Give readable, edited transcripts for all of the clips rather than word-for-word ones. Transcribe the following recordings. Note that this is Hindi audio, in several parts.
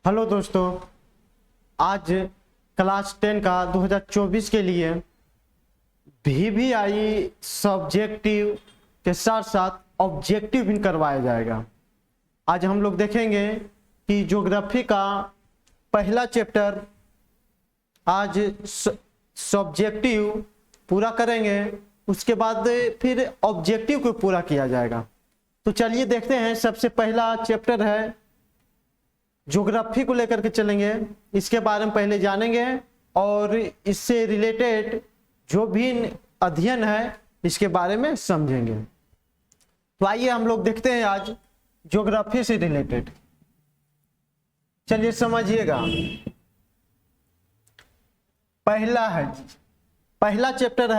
हेलो दोस्तों, आज क्लास 10 का 2024 के लिए VVI सब्जेक्टिव के साथ साथ ऑब्जेक्टिव भी करवाया जाएगा। आज हम लोग देखेंगे कि ज्योग्राफी का पहला चैप्टर आज सब्जेक्टिव पूरा करेंगे, उसके बाद फिर ऑब्जेक्टिव को पूरा किया जाएगा। तो चलिए देखते हैं। सबसे पहला चैप्टर है ज्योग्राफी को लेकर के चलेंगे, इसके बारे में पहले जानेंगे और इससे रिलेटेड जो भी अध्ययन है इसके बारे में समझेंगे। तो आइए हम लोग देखते हैं आज ज्योग्राफी से रिलेटेड। चलिए समझिएगा। पहला चैप्टर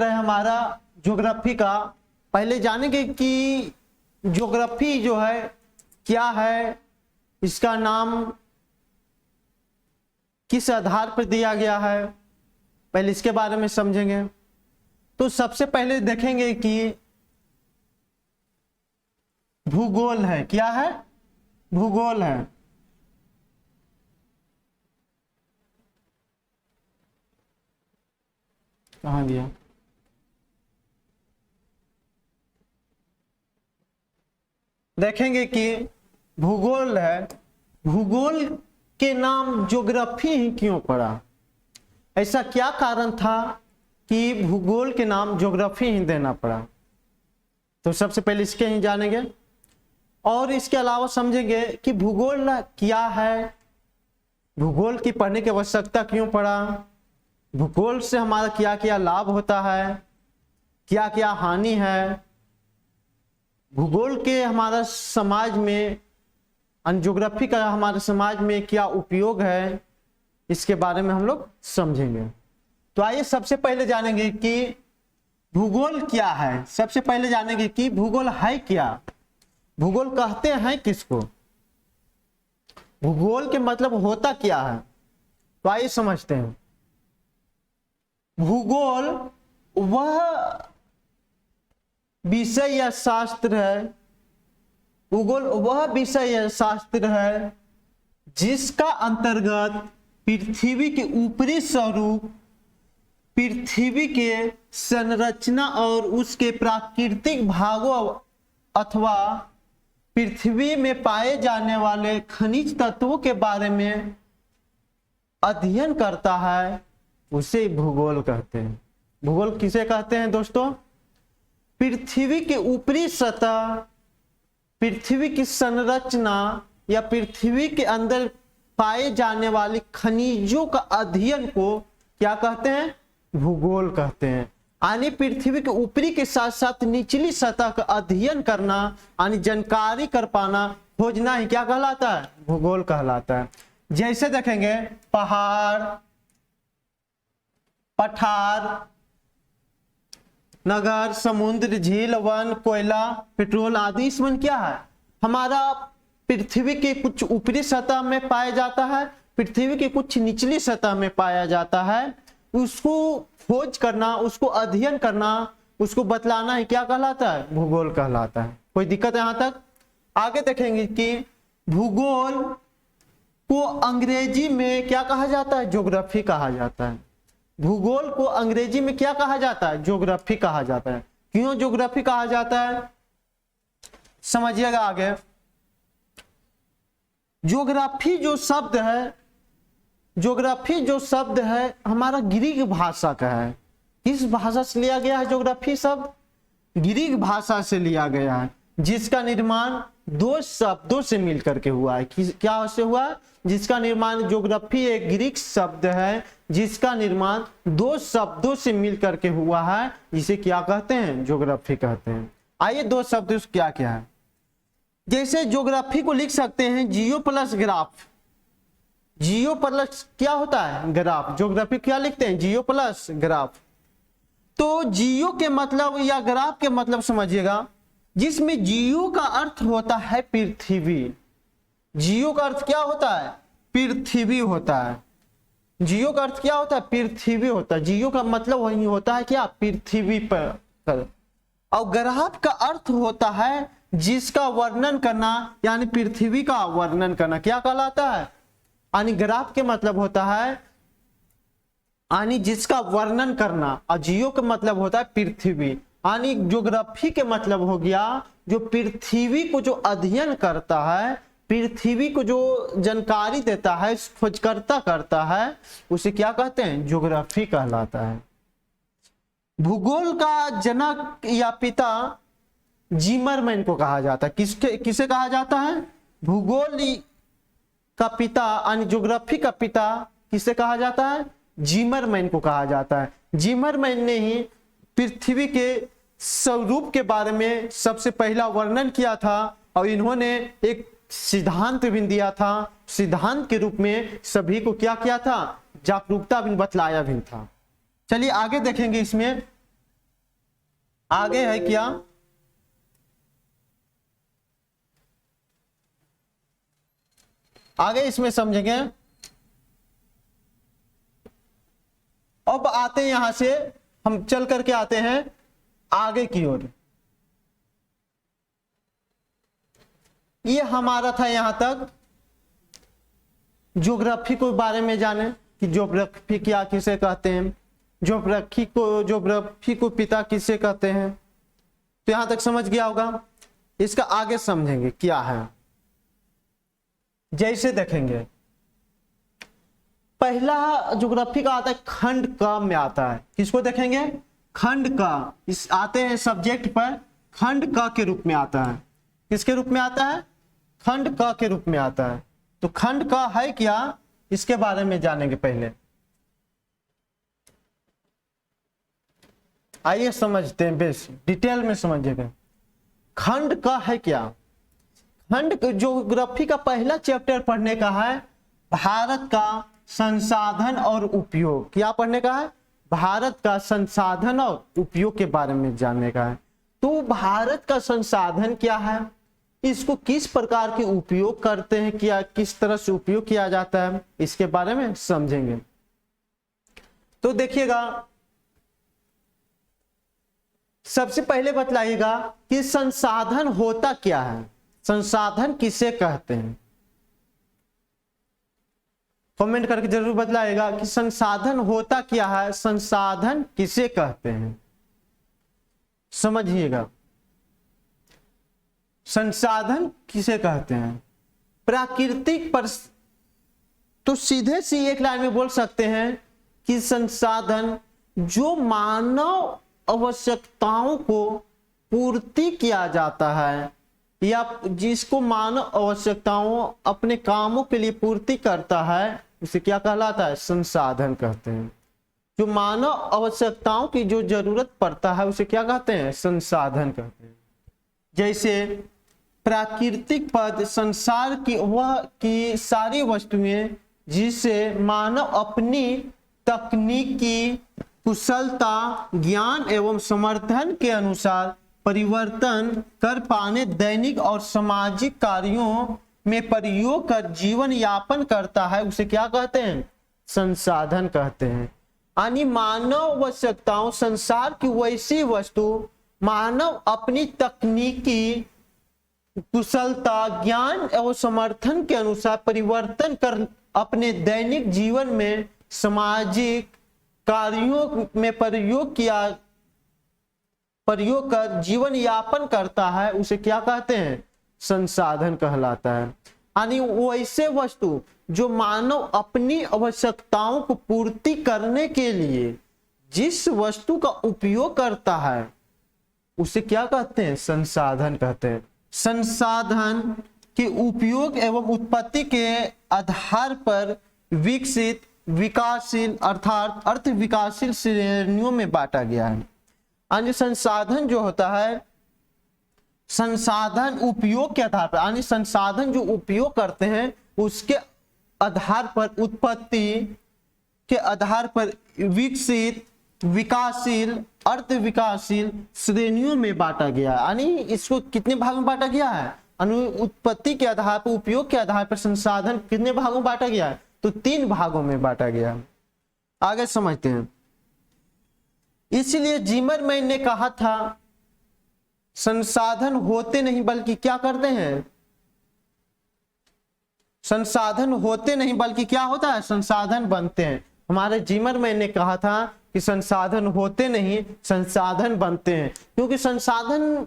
है हमारा ज्योग्राफी का। पहले जानेंगे कि ज्योग्राफी जो है क्या है, इसका नाम किस आधार पर दिया गया है, पहले इसके बारे में समझेंगे। तो सबसे पहले देखेंगे कि भूगोल है। क्या है? भूगोल है। कहाँ गया? देखेंगे कि भूगोल है। भूगोल के नाम ज्योग्राफी ही क्यों पड़ा? ऐसा क्या कारण था कि भूगोल के नाम ज्योग्राफी ही देना पड़ा? तो सबसे पहले इसके ही जानेंगे और इसके अलावा समझेंगे कि भूगोल क्या है, भूगोल की पढ़ने की आवश्यकता क्यों पड़ा, भूगोल से हमारा क्या क्या लाभ होता है, क्या क्या हानि है, भूगोल के हमारा समाज में, ज्योग्राफी का हमारे समाज में क्या उपयोग है, इसके बारे में हम लोग समझेंगे। तो आइए सबसे पहले जानेंगे कि भूगोल क्या है। सबसे पहले जानेंगे कि भूगोल है क्या, भूगोल कहते हैं किसको, भूगोल के मतलब होता क्या है। तो आइए समझते हैं। भूगोल वह विषय या शास्त्र है, भूगोल वह विषय या शास्त्र है जिसका अंतर्गत पृथ्वी के ऊपरी स्वरूप, पृथ्वी के संरचना और उसके प्राकृतिक भागों अथवा पृथ्वी में पाए जाने वाले खनिज तत्वों के बारे में अध्ययन करता है, उसे भूगोल कहते हैं। भूगोल किसे कहते हैं दोस्तों? पृथ्वी के ऊपरी सतह, पृथ्वी की संरचना या पृथ्वी के अंदर पाए जाने वाली खनिजों का अध्ययन को क्या कहते हैं? भूगोल कहते हैं। यानी पृथ्वी के ऊपरी के साथ साथ निचली सतह का अध्ययन करना, यानी जानकारी कर पाना, खोजना ही क्या कहलाता है? भूगोल कहलाता है। जैसे देखेंगे पहाड़, पठार, नगर, समुद्र, झील, वन, कोयला, पेट्रोल आदि इसमें क्या है? हमारा पृथ्वी के कुछ ऊपरी सतह में पाया जाता है, पृथ्वी के कुछ निचली सतह में पाया जाता है। उसको खोज करना, उसको अध्ययन करना, उसको बतलाना ही क्या कहलाता है? भूगोल कहलाता है। कोई दिक्कत है यहां तक? आगे देखेंगे कि भूगोल को अंग्रेजी में क्या कहा जाता है? ज्योग्राफी कहा जाता है। भूगोल को अंग्रेजी में क्या कहा जाता है? ज्योग्राफी कहा जाता है। क्यों ज्योग्राफी कहा जाता है? समझिएगा आगे। ज्योग्राफी जो शब्द है हमारा ग्रीक भाषा का है। किस भाषा से लिया गया है ज्योग्राफी शब्द? ग्रीक भाषा से लिया गया है, जिसका निर्माण दो शब्दों से मिलकर के हुआ है। क्या से हुआ? जिसका निर्माण, ज्योग्राफी एक ग्रीक शब्द है जिसका निर्माण दो शब्दों से मिलकर के हुआ है, जिसे क्या कहते हैं? ज्योग्राफी कहते हैं। आइए दो शब्द क्या क्या है। जैसे ज्योग्राफी को लिख सकते हैं जियो प्लस ग्राफ। जियो प्लस क्या होता है? ग्राफ। ज्योग्राफी क्या लिखते हैं? जियो प्लस ग्राफ। तो जियो के मतलब या ग्राफ के मतलब समझिएगा, जिसमें जियो का अर्थ होता है पृथ्वी। जियो का अर्थ क्या होता है? पृथ्वी होता है। जियो का अर्थ क्या होता है? पृथ्वी होता है। जियो का मतलब वही होता है क्या? पृथ्वी पर। और ग्राफ का अर्थ होता है जिसका वर्णन करना, यानी पृथ्वी का वर्णन करना क्या कहलाता है। यानी ग्राफ के मतलब होता है यानी जिसका वर्णन करना, और जियो का मतलब होता है पृथ्वी। यानी ज्योग्राफी के मतलब हो गया जो पृथ्वी को जो अध्ययन करता है, पृथ्वी को जो जानकारी देता है, खोजकर्ता करता है, उसे क्या कहते हैं, ज्योग्राफी कहलाता है। भूगोल का जनक या पिता जिमरमैन को कहा जाता है। किसे कहा जाता है, भूगोल का पिता यानी ज्योग्राफी का पिता किसे कहा जाता है, जिमरमैन को कहा जाता है। जिमरमैन ने ही पृथ्वी के स्वरूप के बारे में सबसे पहला वर्णन किया था, और इन्होंने एक सिद्धांत भी दिया था। सिद्धांत के रूप में सभी को क्या किया था, जागरूकता भी बतलाया भी था। चलिए आगे देखेंगे, इसमें आगे है क्या, आगे इसमें समझेंगे। अब आते हैं, यहां से हम चल करके आते हैं आगे की ओर। ये हमारा था यहां तक ज्योग्राफी के बारे में जाने कि ज्योग्राफी क्या किसे कहते हैं, ज्योग्राफी को पिता किसे कहते हैं। तो यहां तक समझ गया होगा। इसका आगे समझेंगे क्या है। जैसे देखेंगे, पहला ज्योग्राफी का आता है खंड क में आता है। किसको देखेंगे, खंड क। इस आते हैं सब्जेक्ट पर, खंड क के रूप में आता है। किसके रूप में आता है, खंड क के रूप में आता है। तो खंड क है क्या, इसके बारे में जानेंगे पहले। आइए समझते हैं, बेस डिटेल में समझिएगा। खंड क है क्या। खंड ज्योग्राफी का पहला चैप्टर पढ़ने का है भारत का संसाधन और उपयोग। क्या पढ़ने का है, भारत का संसाधन और उपयोग के बारे में जानने का है। तो भारत का संसाधन क्या है, इसको किस प्रकार के उपयोग करते हैं, क्या किस तरह से उपयोग किया जाता है, इसके बारे में समझेंगे। तो देखिएगा, सबसे पहले बतलाइएगा कि संसाधन होता क्या है, संसाधन किसे कहते हैं। कमेंट करके जरूर बतलाइएगा कि संसाधन होता क्या है, संसाधन किसे कहते हैं। समझिएगा, संसाधन किसे कहते हैं। प्राकृतिक पर तो सीधे सी एक लाइन में बोल सकते हैं कि संसाधन जो मानव आवश्यकताओं को पूर्ति किया जाता है, या जिसको मानव आवश्यकताओं अपने कामों के लिए पूर्ति करता है, उसे क्या कहलाता है, संसाधन कहते हैं। जो मानव आवश्यकताओं की जो जरूरत पड़ता है उसे क्या कहते हैं, संसाधन कहते हैं। जैसे प्राकृतिक पद संसार की वह की सारी वस्तुएं जिसे मानव अपनी तकनीकी कुशलता, ज्ञान एवं समर्थन के अनुसार परिवर्तन कर पाने दैनिक और सामाजिक कार्यों में प्रयोग कर जीवन यापन करता है, उसे क्या कहते हैं, संसाधन कहते हैं। यानी मानव आवश्यकताओं, संसार की वैसी वस्तु मानव अपनी तकनीकी कुशलता, ज्ञान एवं समर्थन के अनुसार परिवर्तन कर अपने दैनिक जीवन में सामाजिक कार्यों में प्रयोग कर जीवन यापन करता है, उसे क्या कहते हैं, संसाधन कहलाता है। यानी वैसे वस्तु जो मानव अपनी आवश्यकताओं को पूर्ति करने के लिए जिस वस्तु का उपयोग करता है उसे क्या कहते हैं, संसाधन कहते हैं। संसाधन के उपयोग एवं उत्पत्ति के आधार पर विकसित, विकासशील अर्थात अर्थ विकासशील श्रेणियों में बांटा गया है। यानी संसाधन जो होता है, संसाधन उपयोग के आधार पर, यानी संसाधन जो उपयोग करते हैं उसके आधार पर, उत्पत्ति के आधार पर विकसित, विकासशील, अर्थ विकासशील श्रेणियों में बांटा गया। यानी इसको कितने भागों में बांटा गया है, उत्पत्ति के आधार पर, उपयोग के आधार पर संसाधन कितने भागों में बांटा गया है, तो 3 भागों में बांटा गया है। आगे समझते हैं। इसलिए जिमरमैन ने कहा था संसाधन होते नहीं बल्कि क्या करते हैं, संसाधन होते नहीं बल्कि क्या होता है, संसाधन बनते हैं। हमारे जिमरमैन ने कहा था कि संसाधन होते नहीं संसाधन बनते हैं, क्योंकि संसाधन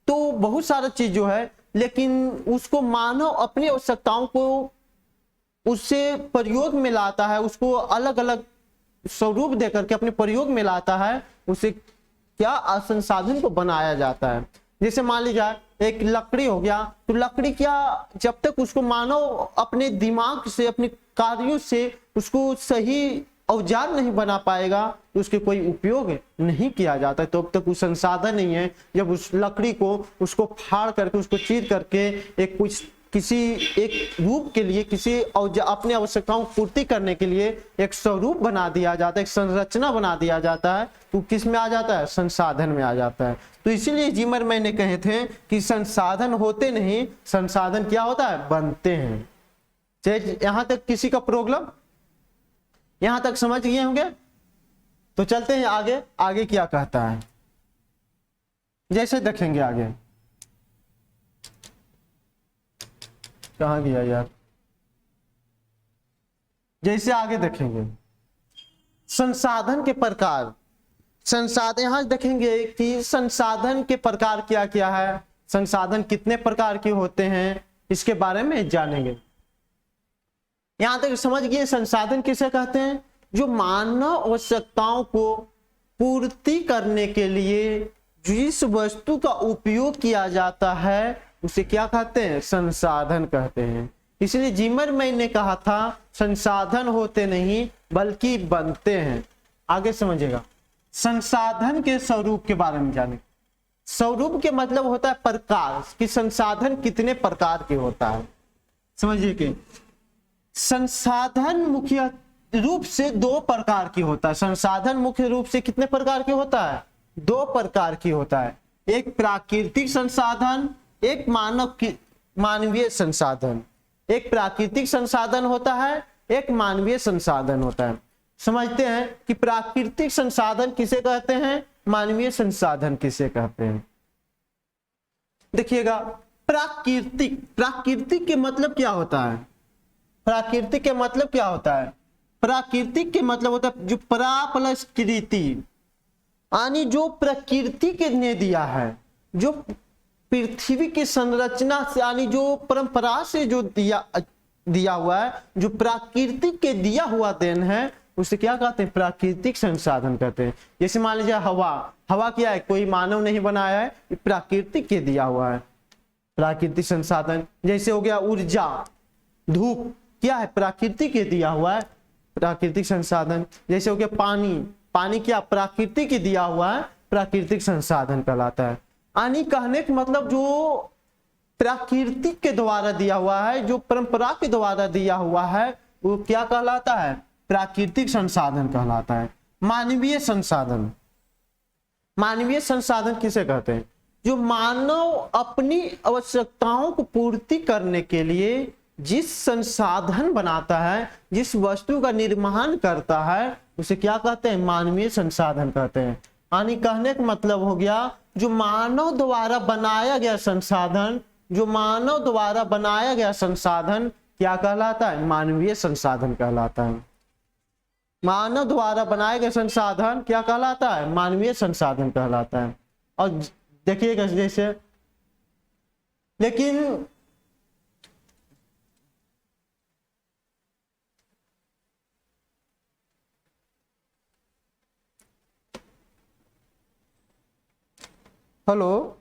तो बहुत सारा चीज जो है, लेकिन उसको मानव अपनी आवश्यकताओं को उससे प्रयोग में लाता है, उसको अलग अलग स्वरूप देकर के अपने प्रयोग में लाता है, उसे क्या संसाधन को बनाया जाता है। जैसे मान लीजिए एक लकड़ी हो गया, तो लकड़ी क्या, जब तक उसको मानव अपने दिमाग से अपने कार्यों से उसको सही औजार नहीं बना पाएगा तो उसके कोई उपयोग नहीं किया जाता है, तो अब तक वो संसाधन नहीं है। जब उस लकड़ी को उसको फाड़ करके उसको चीर करके एक कुछ किसी एक रूप के लिए किसी अपने आवश्यकताओं को पूर्ति करने के लिए एक स्वरूप बना दिया जाता है, एक संरचना बना दिया जाता है, तो किस में आ जाता है, संसाधन में आ जाता है। तो इसीलिए जिमरमैन ने कहे थे कि संसाधन होते नहीं संसाधन क्या होता है, बनते हैं। चाहे यहां तक किसी का प्रॉब्लम, यहां तक समझ गए होंगे। तो चलते हैं आगे, आगे क्या कहता है, जैसे देखेंगे आगे, कहां गया यार, जैसे आगे देखेंगे संसाधन के प्रकार, संसाधन यहां देखेंगे कि संसाधन के प्रकार क्या क्या है, संसाधन कितने प्रकार के होते हैं, इसके बारे में जानेंगे। यहां तक समझ गए संसाधन किसे कहते हैं, जो मानव आवश्यकताओं को पूर्ति करने के लिए जिस वस्तु का उपयोग किया जाता है उसे क्या कहते हैं, संसाधन कहते हैं। इसलिए जिमरमैन ने कहा था संसाधन होते नहीं बल्कि बनते हैं। आगे समझिएगा, संसाधन के स्वरूप के बारे में जाने। स्वरूप के मतलब होता है प्रकार, कि संसाधन कितने प्रकार के होता है। समझिए कि संसाधन मुख्य रूप से दो प्रकार की होता है। संसाधन मुख्य रूप से कितने प्रकार के होता है, दो प्रकार की होता है। एक प्राकृतिक संसाधन, एक मानवीय संसाधन। एक प्राकृतिक संसाधन होता है, एक मानवीय संसाधन होता है। समझते हैं कि प्राकृतिक संसाधन किसे कहते हैं, मानवीय संसाधन किसे कहते हैं। देखिएगा, प्राकृतिक, प्राकृतिक के मतलब क्या होता है, प्राकृतिक के मतलब क्या होता है, प्राकृतिक के मतलब होता है जो परा प्लस कृति, यानी जो प्रकृति के ने दिया है, जो पृथ्वी की संरचना से, यानी जो परंपरा से जो दिया हुआ है, जो प्राकृतिक के दिया हुआ देन है, उसे क्या कहते हैं, प्राकृतिक संसाधन कहते हैं। जैसे मान लीजिए हवा, हवा क्या है, कोई मानव नहीं बनाया है, प्राकृतिक के दिया हुआ है, प्राकृतिक संसाधन। जैसे हो गया ऊर्जा, धूप क्या है, प्राकृतिक के दिया हुआ है, प्राकृतिक संसाधन। जैसे हो गया पानी, पानी क्या प्राकृतिक के दिया हुआ है, प्राकृतिक संसाधन कहलाता है। यानी कहने का मतलब जो प्राकृतिक के द्वारा दिया हुआ है, जो परंपरा के द्वारा दिया हुआ है, वो क्या कहलाता है, प्राकृतिक संसाधन कहलाता है। मानवीय संसाधन, मानवीय संसाधन किसे कहते हैं, जो मानव अपनी आवश्यकताओं को पूर्ति करने के लिए जिस संसाधन बनाता है, जिस वस्तु का निर्माण करता है, उसे क्या कहते हैं, मानवीय संसाधन कहते हैं। यानी कहने का मतलब हो गया जो मानव द्वारा बनाया गया संसाधन, जो मानव द्वारा बनाया गया संसाधन क्या कहलाता है, मानवीय संसाधन कहलाता है। मानव द्वारा बनाए गए संसाधन क्या कहलाता है, मानवीय संसाधन कहलाता है। और देखिएगा जैसे, लेकिन हेलो,